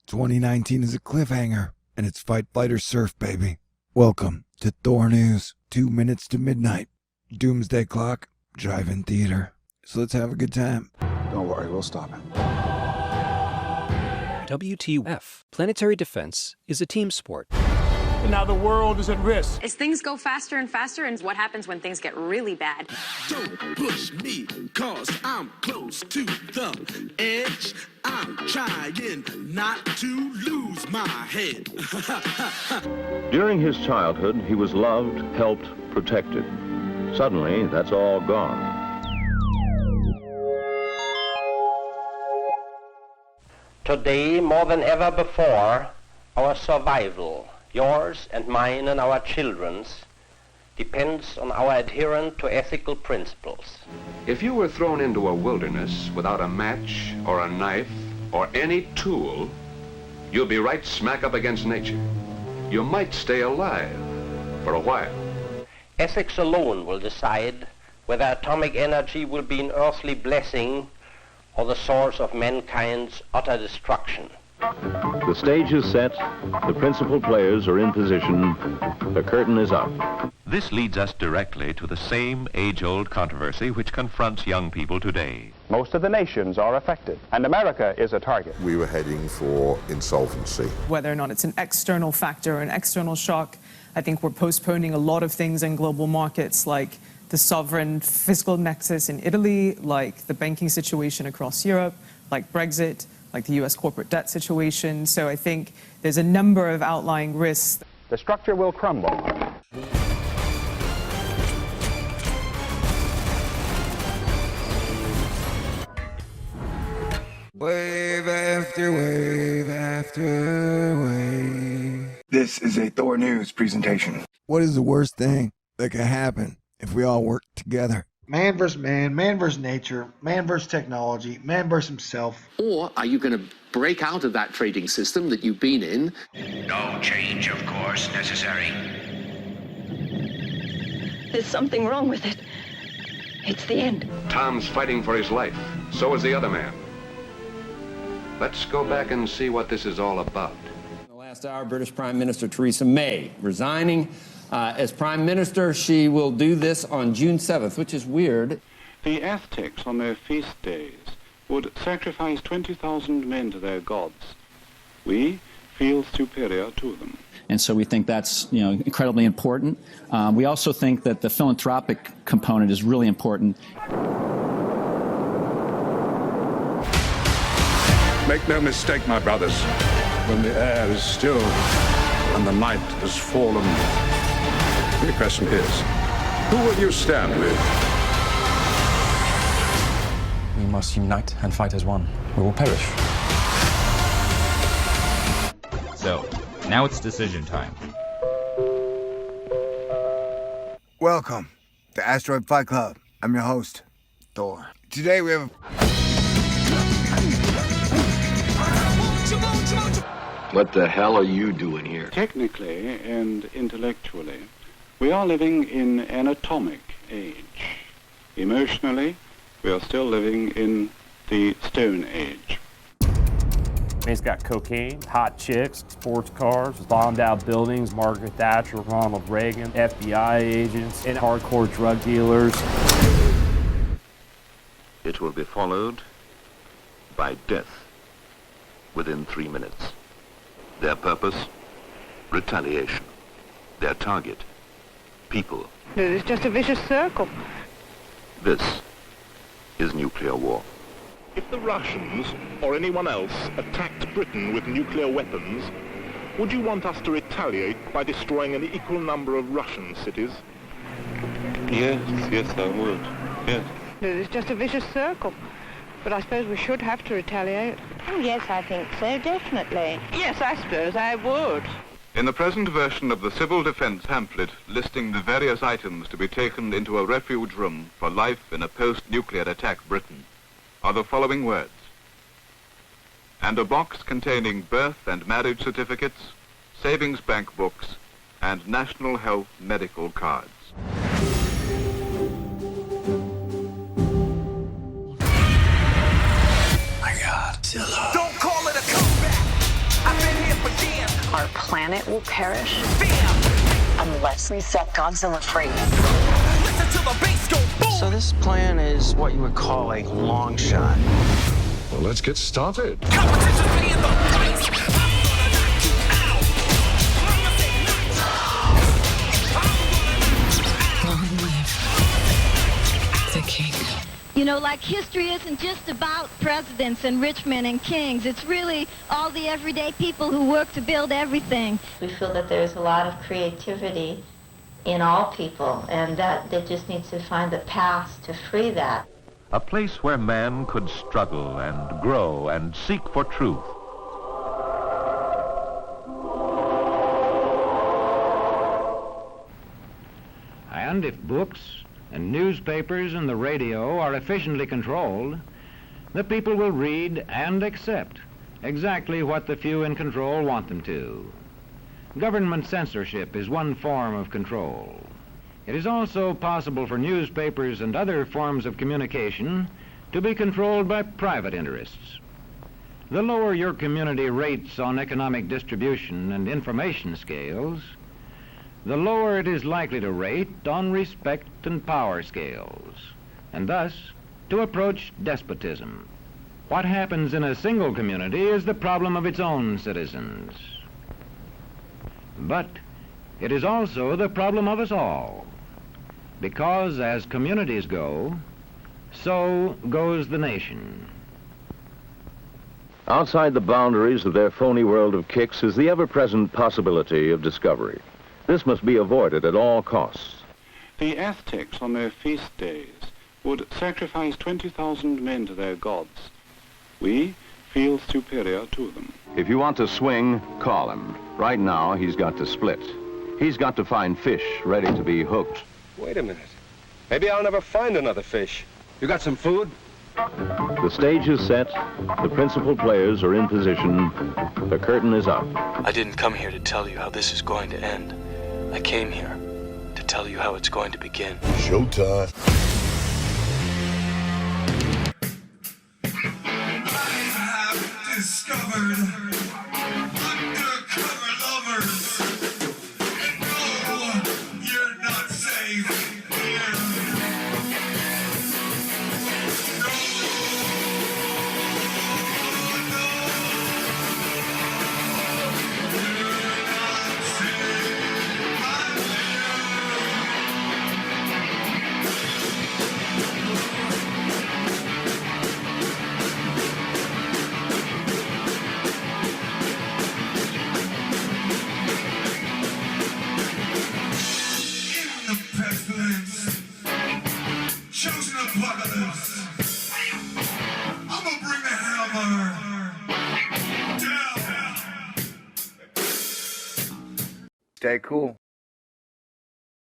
2019 is a cliffhanger, and it's fight, flight, or surf, baby. Welcome to Thor News, 2 minutes to midnight. Doomsday Clock, drive-in theater. So let's have a good time. Don't worry, we'll stop it. WTF. Planetary defense is a team sport. Now the world is at risk. As things go faster and faster, and what happens when things get really bad. Don't push me, cause I'm close to the edge. I'm trying not to lose my head. During his childhood, he was loved, helped, protected. Suddenly, that's all gone. Today, more than ever before, our survival, yours and mine and our children's, depends on our adherence to ethical principles. If you were thrown into a wilderness without a match or a knife or any tool, you'll be right smack up against nature. You might stay alive for a while. Ethics alone will decide whether atomic energy will be an earthly blessing or the source of mankind's utter destruction. The stage is set, the principal players are in position, the curtain is up. This leads us directly to the same age-old controversy which confronts young people today. Most of the nations are affected, and America is a target. We were heading for insolvency. Whether or not it's an external factor or an external shock, I think we're postponing a lot of things in global markets, like the sovereign fiscal nexus in Italy, like the banking situation across Europe, like Brexit, like the US corporate debt situation. So I think there's a number of outlying risks. The structure will crumble. Wave after wave after wave. This is a Thor News presentation. What is the worst thing that could happen if we all work together? Man versus man, man versus nature, man versus technology, man versus himself. Or are you going to break out of that trading system that you've been in? No change, of course, necessary. There's something wrong with it. It's the end. Tom's fighting for his life. So is the other man. Let's go back and see what this is all about. In the last hour, British Prime Minister Theresa May resigning. As Prime Minister, she will do this on June 7th, which is weird. The Aztecs, on their feast days, would sacrifice 20,000 men to their gods. We feel superior to them. And so we think that's, incredibly important. We also think that the philanthropic component is really important. Make no mistake, my brothers. When the air is still and the night has fallen, the question is, who will you stand with? We must unite and fight as one. We will perish. So, now it's decision time. Welcome to Asteroid Fight Club. I'm your host, Thor. Today we have What the hell are you doing here? Technically and intellectually, we are living in an atomic age. Emotionally, we are still living in the Stone Age. He's got cocaine, hot chicks, sports cars, bombed out buildings, Margaret Thatcher, Ronald Reagan, FBI agents, and hardcore drug dealers. It will be followed by death within 3 minutes. Their purpose, retaliation. Their target, people. It's just a vicious circle. This is nuclear war. If the Russians or anyone else attacked Britain with nuclear weapons, would you want us to retaliate by destroying an equal number of Russian cities? Yes, I would. Yes. It's just a vicious circle. But I suppose we should have to retaliate. Oh, yes, I think so, definitely. Yes, I suppose I would. In the present version of the Civil Defense pamphlet listing the various items to be taken into a refuge room for life in a post-nuclear attack Britain are the following words: and a box containing birth and marriage certificates, savings bank books, and national health medical cards. My God. Don't call it a comeback. our planet will perish unless we set Godzilla free. So this plan is what you would call a long shot. Well, let's get started. Long live the king. You know, like history isn't just about presidents and rich men and kings. It's really all the everyday people who work to build everything. We feel that there's a lot of creativity in all people, and that they just need to find the path to free that. A place where man could struggle and grow and seek for truth. And if books and newspapers and the radio are efficiently controlled, the people will read and accept exactly what the few in control want them to. Government censorship is one form of control. It is also possible for newspapers and other forms of communication to be controlled by private interests. The lower your community rates on economic distribution and information scales, the lower it is likely to rate on respect and power scales, and thus to approach despotism. What happens in a single community is the problem of its own citizens. But it is also the problem of us all, because as communities go, so goes the nation. Outside the boundaries of their phony world of kicks is the ever-present possibility of discovery. This must be avoided at all costs. The Aztecs on their feast days would sacrifice 20,000 men to their gods. We feel superior to them. If you want to swing, call him. Right now, he's got to split. He's got to find fish ready to be hooked. Wait a minute. Maybe I'll never find another fish. You got some food? The stage is set. The principal players are in position. The curtain is up. I didn't come here to tell you how this is going to end. I came here to tell you how it's going to begin. Showtime. Discovered undercover lovers, and no, you're not safe here. Chosen apocalypse. I'm gonna bring the hammer down. Stay cool.